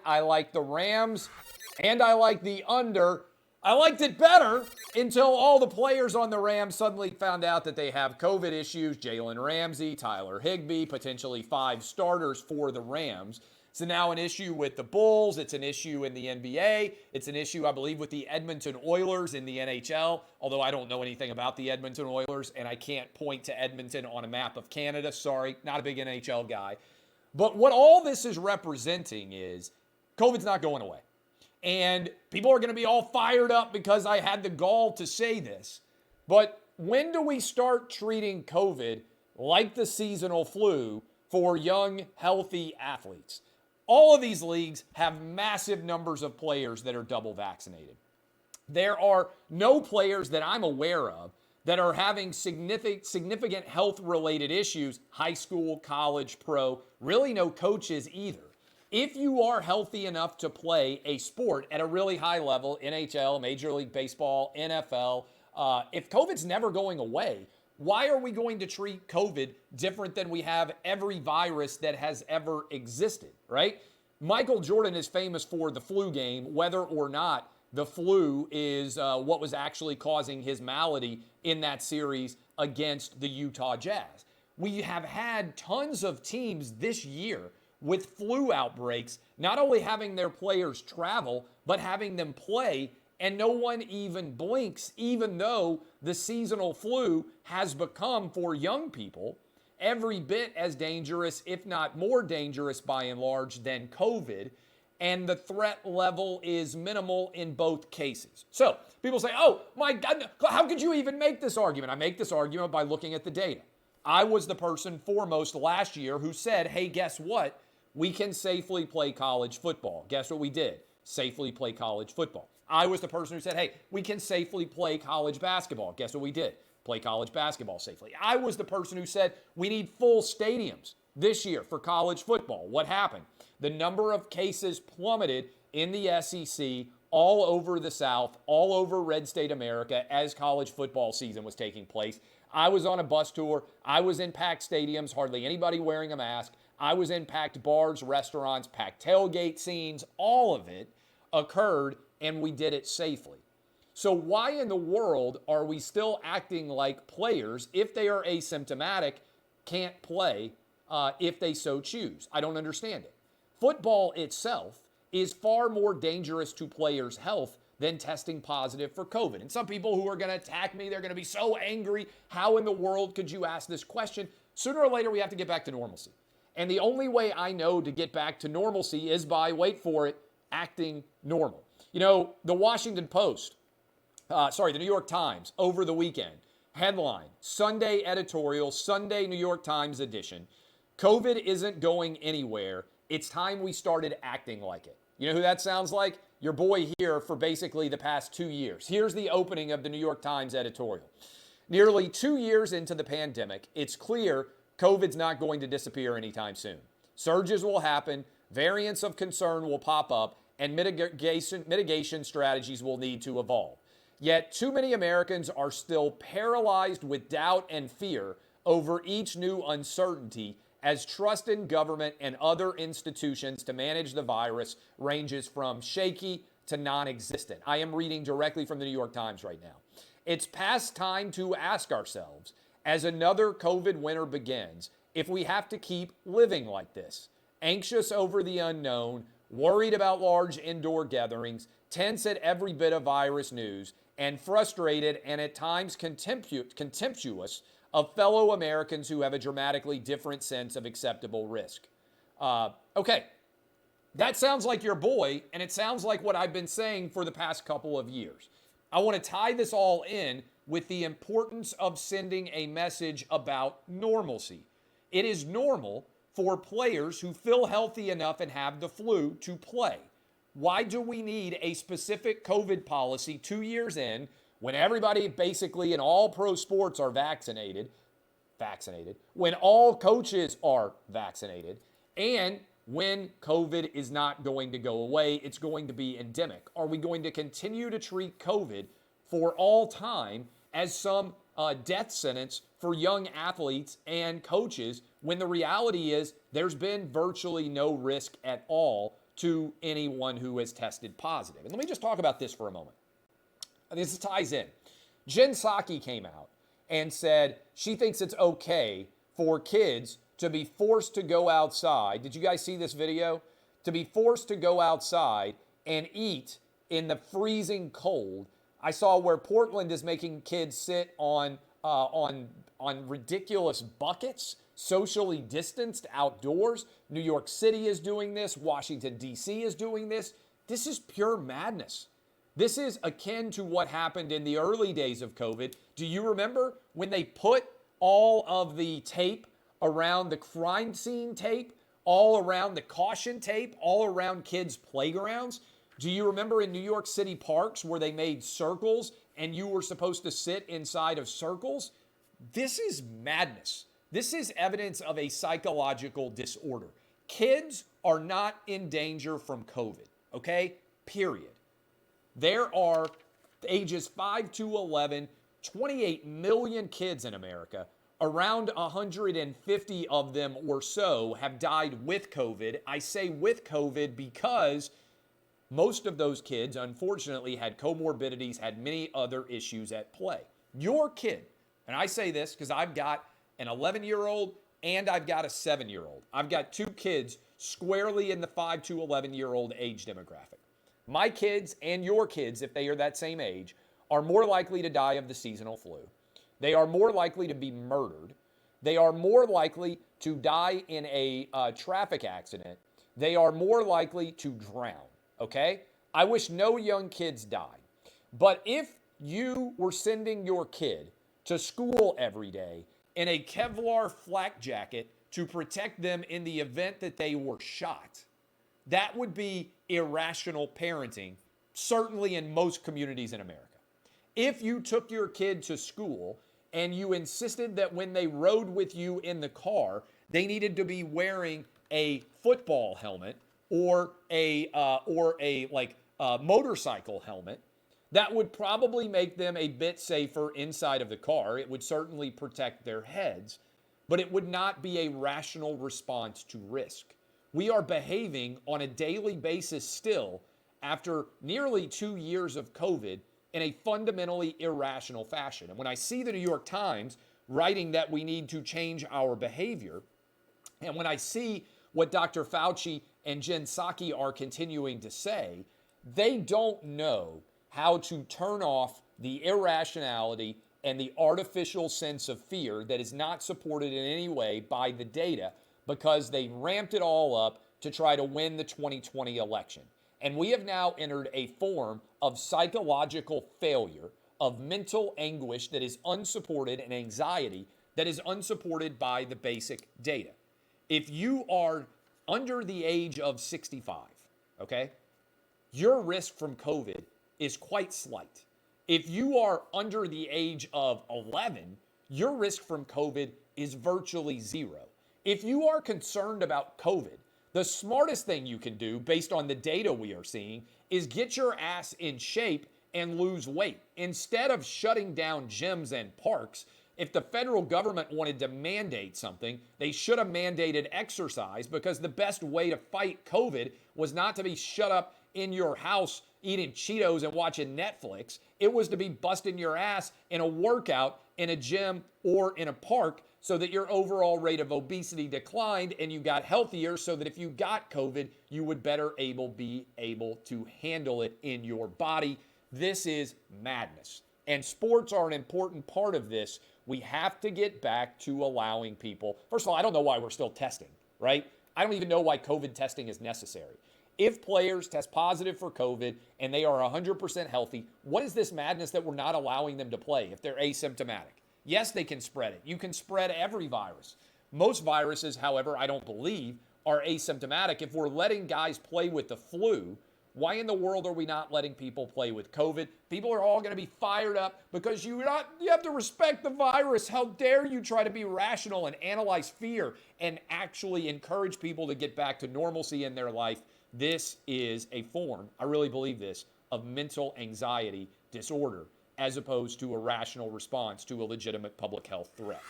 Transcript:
I like the Rams, and I like the under. I liked it better until all the players on the Rams suddenly found out that they have COVID issues. Jalen Ramsey, Tyler Higbee, potentially 5 starters for the Rams. It's now an issue with the Bulls. It's an issue in the NBA. It's an issue, I believe, with the Edmonton Oilers in the NHL, although I don't know anything about the Edmonton Oilers, and I can't point to Edmonton on a map of Canada. Sorry, not a big NHL guy. But what all this is representing is COVID's not going away. And people are going to be all fired up because I had the gall to say this. But when do we start treating COVID like the seasonal flu for young, healthy athletes? All of these leagues have massive numbers of players that are double vaccinated. There are no players that I'm aware of that are having significant health-related issues, high school, college, pro, really no coaches either. If you are healthy enough to play a sport at a really high level, NHL, Major League Baseball, NFL, if COVID's never going away, why are we going to treat COVID different than we have every virus that has ever existed, right? Michael Jordan is famous for the flu game, whether or not the flu is what was actually causing his malady in that series against the Utah Jazz. We have had tons of teams this year with flu outbreaks, not only having their players travel, but having them play, and no one even blinks, even though the seasonal flu has become, for young people, every bit as dangerous, if not more dangerous by and large, than COVID, and the threat level is minimal in both cases. So people say, oh my God, how could you even make this argument? I make this argument by looking at the data. I was the person foremost last year who said, hey, guess what? We can safely play college football. Guess what we did? Safely play college football. I was the person who said, hey, we can safely play college basketball. Guess what we did? Play college basketball safely. I was the person who said we need full stadiums this year for college football. What happened? The number of cases plummeted in the SEC, all over the South, all over Red State America as college football season was taking place. I was on a bus tour. I was in packed stadiums, hardly anybody wearing a mask. I was in packed bars, restaurants, packed tailgate scenes. All of it occurred, and we did it safely. So why in the world are we still acting like players, if they are asymptomatic, can't play if they so choose? I don't understand it. Football itself is far more dangerous to players' health than testing positive for COVID. And some people who are going to attack me, they're going to be so angry. How in the world could you ask this question? Sooner or later, we have to get back to normalcy. And the only way I know to get back to normalcy is by, wait for it, acting normal. You know, the Washington Post, the New York Times over the weekend, headline, Sunday editorial, Sunday New York Times edition, COVID isn't going anywhere. It's time we started acting like it. You know who that sounds like? Your boy here for basically the past 2 years. Here's the opening of the New York Times editorial. Nearly 2 years into the pandemic, it's clear COVID's not going to disappear anytime soon. Surges will happen, variants of concern will pop up, and mitigation strategies will need to evolve. Yet too many Americans are still paralyzed with doubt and fear over each new uncertainty as trust in government and other institutions to manage the virus ranges from shaky to non-existent. I am reading directly from the New York Times right now. It's past time to ask ourselves, as another COVID winter begins, if we have to keep living like this, anxious over the unknown, worried about large indoor gatherings, tense at every bit of virus news, and frustrated and at times contemptuous of fellow Americans who have a dramatically different sense of acceptable risk. Okay, that sounds like your boy, and it sounds like what I've been saying for the past couple of years. I want to tie this all in with the importance of sending a message about normalcy. It is normal for players who feel healthy enough and have the flu to play. Why do we need a specific COVID policy 2 years in when everybody basically in all pro sports are vaccinated, when all coaches are vaccinated, and when COVID is not going to go away, it's going to be endemic? Are we going to continue to treat COVID for all time as some death sentence for young athletes and coaches when the reality is there's been virtually no risk at all to anyone who has tested positive. And let me just talk about this for a moment. This ties in. Jen Psaki came out and said she thinks it's okay for kids to be forced to go outside. Did you guys see this video? To be forced to go outside and eat in the freezing cold. I saw where Portland is making kids sit on ridiculous buckets, socially distanced outdoors. New York City is doing this. Washington, D.C. is doing this. This is pure madness. This is akin to what happened in the early days of COVID. Do you remember when they put all of the tape around the crime scene tape, all around the caution tape, all around kids' playgrounds? Do you remember in New York City parks where they made circles and you were supposed to sit inside of circles? This is madness. This is evidence of a psychological disorder. Kids are not in danger from COVID, okay? Period. There are ages 5 to 11, 28 million kids in America. Around 150 of them or so have died with COVID. I say with COVID because most of those kids, unfortunately, had comorbidities, had many other issues at play. Your kid, and I say this because I've got an 11-year-old and I've got a 7-year-old. I've got two kids squarely in the 5 to 11-year-old age demographic. My kids and your kids, if they are that same age, are more likely to die of the seasonal flu. They are more likely to be murdered. They are more likely to die in a traffic accident. They are more likely to drown. Okay? I wish no young kids died. But if you were sending your kid to school every day in a Kevlar flak jacket to protect them in the event that they were shot, that would be irrational parenting, certainly in most communities in America. If you took your kid to school and you insisted that when they rode with you in the car, they needed to be wearing a football helmet or a motorcycle helmet, that would probably make them a bit safer inside of the car. It would certainly protect their heads, but it would not be a rational response to risk. We are behaving on a daily basis still, after nearly 2 years of COVID, in a fundamentally irrational fashion. And when I see the New York Times writing that we need to change our behavior, and when I see what Dr. Fauci and Jen Psaki are continuing to say, they don't know how to turn off the irrationality and the artificial sense of fear that is not supported in any way by the data, because they ramped it all up to try to win the 2020 election. And we have now entered a form of psychological failure, of mental anguish that is unsupported, and anxiety that is unsupported by the basic data. If you are under the age of 65, okay, your risk from COVID is quite slight. If you are under the age of 11, your risk from COVID is virtually zero. If you are concerned about COVID, the smartest thing you can do, based on the data we are seeing, is get your ass in shape and lose weight. Instead of shutting down gyms and parks, if the federal government wanted to mandate something, they should have mandated exercise, because the best way to fight COVID was not to be shut up in your house eating Cheetos and watching Netflix. It was to be busting your ass in a workout in a gym or in a park, so that your overall rate of obesity declined and you got healthier, so that if you got COVID, you would be able to handle it in your body. This is madness. And sports are an important part of this. We have to get back to allowing people. First of all, I don't know why we're still testing, right? I don't even know why COVID testing is necessary. If players test positive for COVID and they are 100% healthy, what is this madness that we're not allowing them to play if they're asymptomatic? Yes, they can spread it. You can spread every virus. Most viruses, however, I don't believe, are asymptomatic. If we're letting guys play with the flu, why in the world are we not letting people play with COVID? People are all going to be fired up because you have to respect the virus. How dare you try to be rational and analyze fear and actually encourage people to get back to normalcy in their life? This is a form, I really believe this, of mental anxiety disorder, as opposed to a rational response to a legitimate public health threat.